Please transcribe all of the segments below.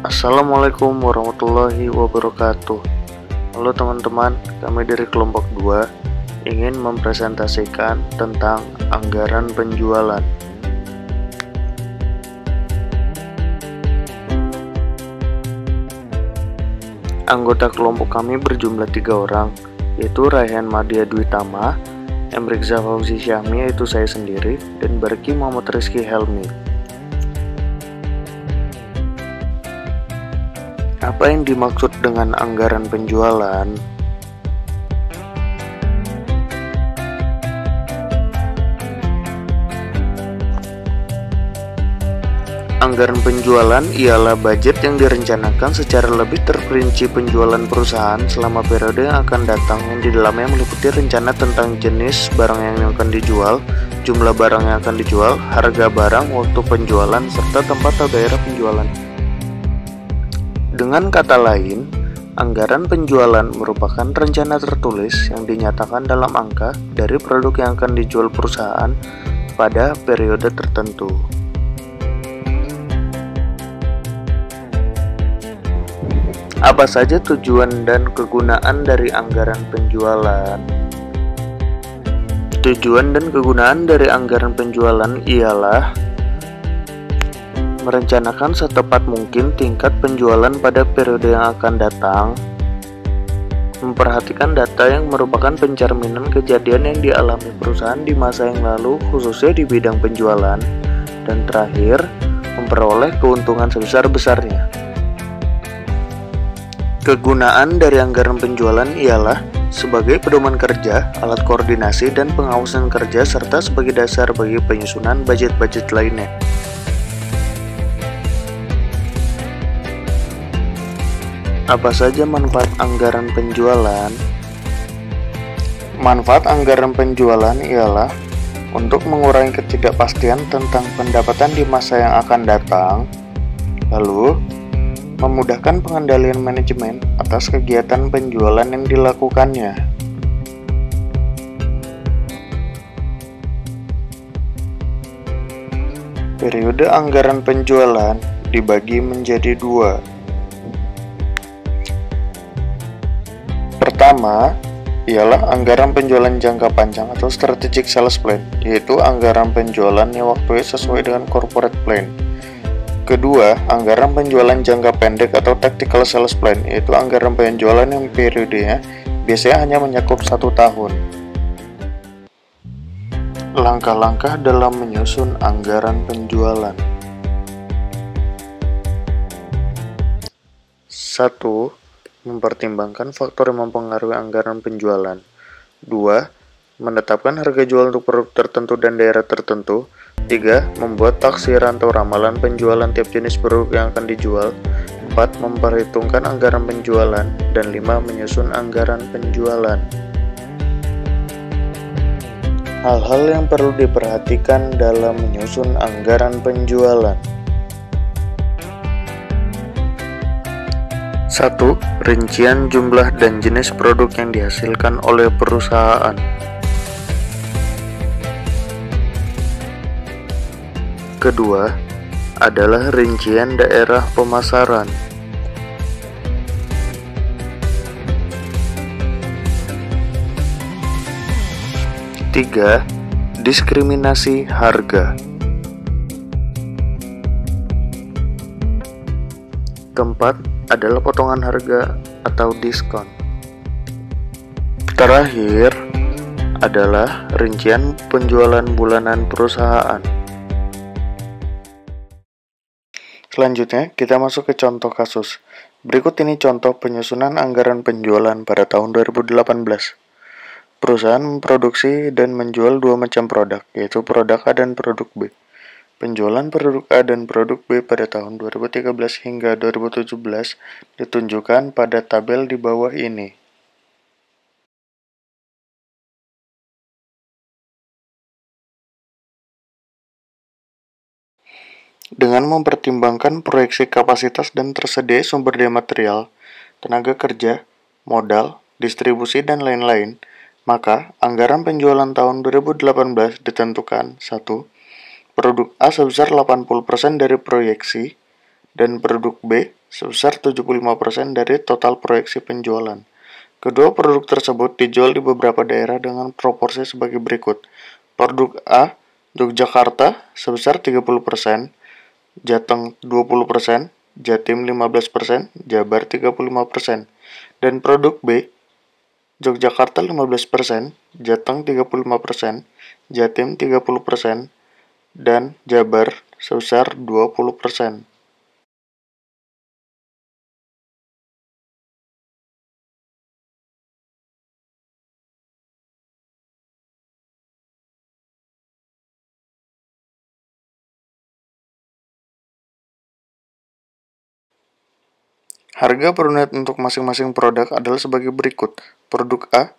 Assalamualaikum warahmatullahi wabarakatuh. Halo teman-teman, kami dari kelompok 2 ingin mempresentasikan tentang anggaran penjualan. Anggota kelompok kami berjumlah 3 orang, yaitu Raihan Madia Dwitama, Emrik Zafauzi Syahmi yaitu saya sendiri, dan Barki Muhammad Rizky Helmi. Apa yang dimaksud dengan anggaran penjualan? Anggaran penjualan ialah budget yang direncanakan secara lebih terperinci penjualan perusahaan selama periode yang akan datang, yang di dalamnya meliputi rencana tentang jenis barang yang akan dijual, jumlah barang yang akan dijual, harga barang, waktu penjualan, serta tempat atau daerah penjualan. Dengan kata lain, anggaran penjualan merupakan rencana tertulis yang dinyatakan dalam angka dari produk yang akan dijual perusahaan pada periode tertentu. Apa saja tujuan dan kegunaan dari anggaran penjualan? Tujuan dan kegunaan dari anggaran penjualan ialah merencanakan setepat mungkin tingkat penjualan pada periode yang akan datang, memperhatikan data yang merupakan pencerminan kejadian yang dialami perusahaan di masa yang lalu khususnya di bidang penjualan, dan terakhir, memperoleh keuntungan sebesar-besarnya. Kegunaan dari anggaran penjualan ialah sebagai pedoman kerja, alat koordinasi dan pengawasan kerja, serta sebagai dasar bagi penyusunan budget-budget lainnya. Apa saja manfaat anggaran penjualan? Manfaat anggaran penjualan ialah untuk mengurangi ketidakpastian tentang pendapatan di masa yang akan datang, lalu memudahkan pengendalian manajemen atas kegiatan penjualan yang dilakukannya. Periode anggaran penjualan dibagi menjadi 2. Pertama, ialah anggaran penjualan jangka panjang atau strategic sales plan, yaitu anggaran penjualan yang waktunya sesuai dengan corporate plan. Kedua, anggaran penjualan jangka pendek atau tactical sales plan, yaitu anggaran penjualan yang periodenya biasanya hanya mencakup 1 tahun. Langkah-langkah dalam menyusun anggaran penjualan. 1. Mempertimbangkan faktor yang mempengaruhi anggaran penjualan. 2. Menetapkan harga jual untuk produk tertentu dan daerah tertentu. 3. Membuat taksiran atau ramalan penjualan tiap jenis produk yang akan dijual. 4. Memperhitungkan anggaran penjualan. Dan 5. Menyusun anggaran penjualan. Hal-hal yang perlu diperhatikan dalam menyusun anggaran penjualan. 1. Rincian jumlah dan jenis produk yang dihasilkan oleh perusahaan. Kedua, adalah rincian daerah pemasaran. Tiga, diskriminasi harga. Keempat, adalah potongan harga atau diskon. Terakhir adalah rincian penjualan bulanan perusahaan. Selanjutnya, kita masuk ke contoh kasus. Berikut ini contoh penyusunan anggaran penjualan pada tahun 2018. Perusahaan memproduksi dan menjual 2 macam produk, yaitu produk A dan produk B. Penjualan produk A dan produk B pada tahun 2013 hingga 2017 ditunjukkan pada tabel di bawah ini. Dengan mempertimbangkan proyeksi kapasitas dan tersedia sumber daya material, tenaga kerja, modal, distribusi, dan lain-lain, maka anggaran penjualan tahun 2018 ditentukan 1. Produk A sebesar 80% dari proyeksi, dan produk B sebesar 75% dari total proyeksi penjualan. Kedua produk tersebut dijual di beberapa daerah dengan proporsi sebagai berikut. Produk A, Yogyakarta sebesar 30%, Jateng 20%, Jatim 15%, Jabar 35%. Dan produk B, Yogyakarta 15%, Jateng 35%, Jatim 30%, dan Jabar sebesar 20%. Harga per unit untuk masing-masing produk adalah sebagai berikut. Produk A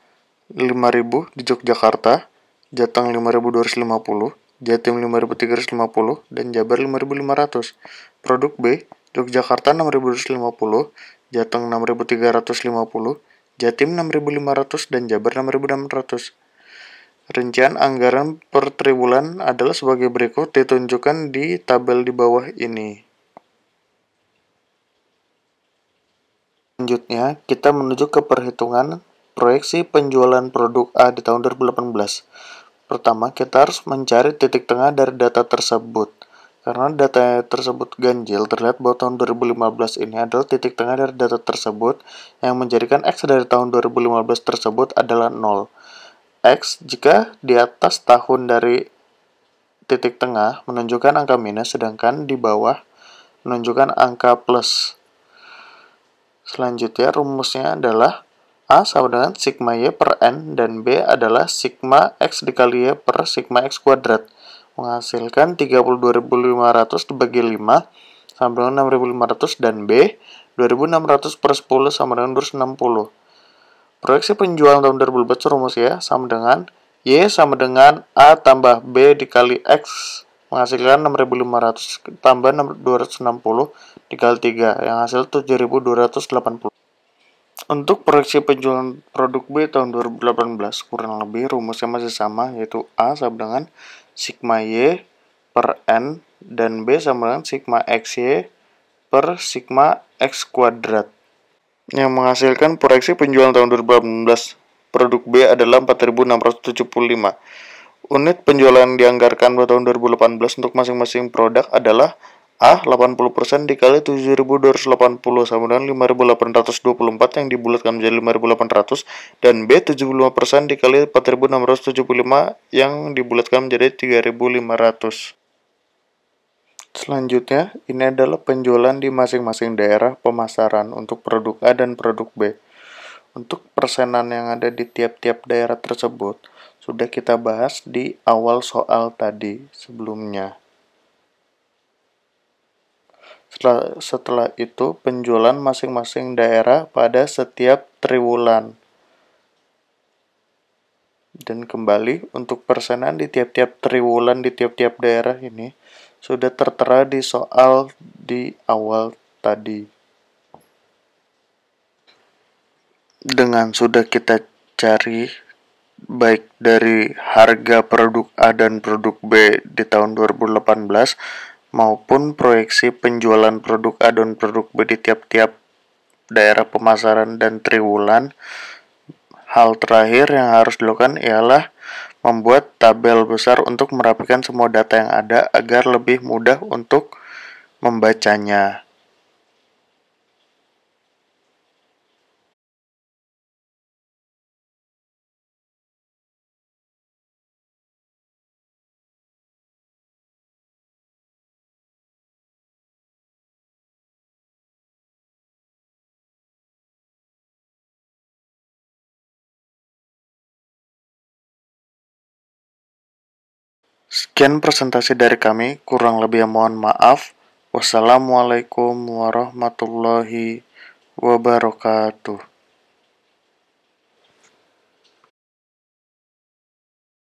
5.000 di Yogyakarta, Jateng 5.250, Jatim 5.350, dan Jabar 5.500. Produk B, Yogyakarta 6.250, Jateng 6.350, Jatim 6.500, dan Jabar 6.600. Rincian anggaran per triwulan adalah sebagai berikut, ditunjukkan di tabel di bawah ini. Selanjutnya, kita menuju ke perhitungan proyeksi penjualan produk A di tahun 2018. Pertama, kita harus mencari titik tengah dari data tersebut. Karena data tersebut ganjil, terlihat bahwa tahun 2015 ini adalah titik tengah dari data tersebut yang menjadikan X dari tahun 2015 tersebut adalah 0. X jika di atas tahun dari titik tengah menunjukkan angka minus, sedangkan di bawah menunjukkan angka plus. Selanjutnya rumusnya adalah A sama dengan sigma Y per N dan B adalah sigma X dikali Y per sigma X kuadrat. Menghasilkan 32.500 dibagi 5 sama dengan 6.500 dan B 2.600 per 10 sama dengan 260. Proyeksi penjualan tahun 2014 rumusnya sama dengan Y sama dengan A tambah B dikali X menghasilkan 6.500 tambah 260 dikali 3 yang hasil 7.280. Untuk proyeksi penjualan produk B tahun 2018 kurang lebih rumusnya masih sama, yaitu A sama dengan sigma Y per N dan B sama dengan sigma XY per sigma X kuadrat, yang menghasilkan proyeksi penjualan tahun 2018 produk B adalah 4.675. Unit penjualan dianggarkan pada tahun 2018 untuk masing-masing produk adalah A 80% dikali 7.280 sama dengan 5.824 yang dibulatkan menjadi 5.800 dan B 75% dikali 4.675 yang dibulatkan menjadi 3.500. Selanjutnya, ini adalah penjualan di masing-masing daerah pemasaran untuk produk A dan produk B. Untuk persenan yang ada di tiap-tiap daerah tersebut, sudah kita bahas di awal soal tadi sebelumnya. Setelah itu, penjualan masing-masing daerah pada setiap triwulan. Dan kembali, untuk persenan di tiap-tiap triwulan di tiap-tiap daerah ini sudah tertera di soal di awal tadi. Dengan sudah kita cari baik dari harga produk A dan produk B di tahun 2018 maupun proyeksi penjualan produk A dan produk B di tiap-tiap daerah pemasaran dan triwulan, hal terakhir yang harus dilakukan ialah membuat tabel besar untuk merapikan semua data yang ada agar lebih mudah untuk membacanya. Sekian presentasi dari kami, kurang lebih mohon maaf. Wassalamualaikum warahmatullahi wabarakatuh.